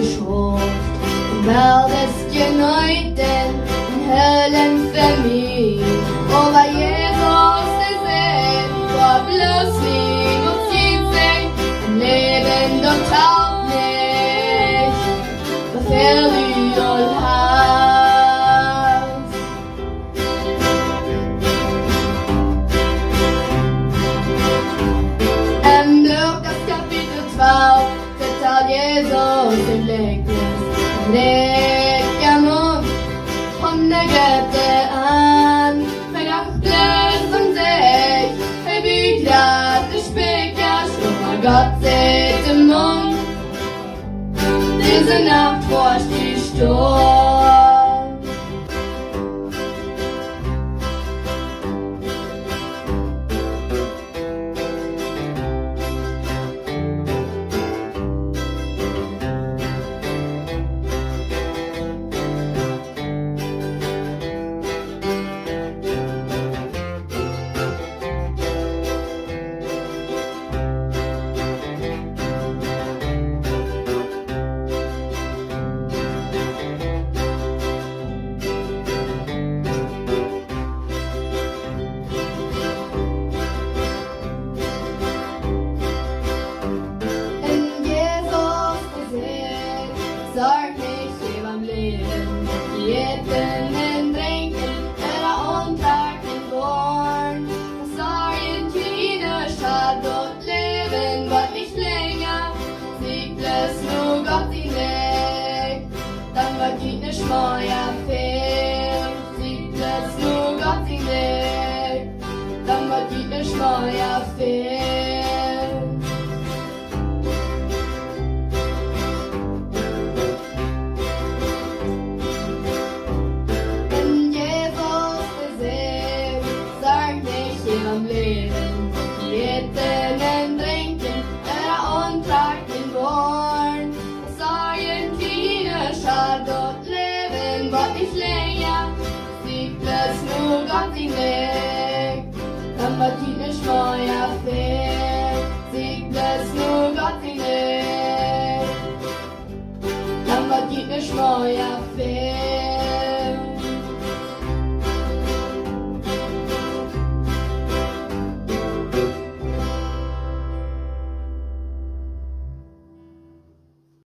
geschaft. Werdest geneuten in Höhlen für mich. Aber Jesus ist war bloß lieb und zieht sich im Leben doch taugt nicht, befehl du all hast. Lukas Kapitel 12 vertalt Jesus im Gleichnis. Lecker Mund, Hunde Götte an, verachtet und sich, begleitet die Spicker, schlummer Gott seht im Mund. Diese Nacht forscht die Sturm. Sorg nicht überm Leben, jeden in Trinken, eller Untagen born. Sorgen Tine schad und Leben wird nicht länger, siegles nur Gott ihn weg, dann wird die nicht mehr fehl. Siegles nur Gott ihn weg, dann wird die nicht mehr fehl. Am Leben, jeden in Trinken, eller Untagen born. Sorgen Tine schad und Leben wird nicht länger, siegles nur Gott ihn weg, dann wird die nicht mehr fehl. Siegles nur Gott ihn weg, dann wird die nicht mehr fehl.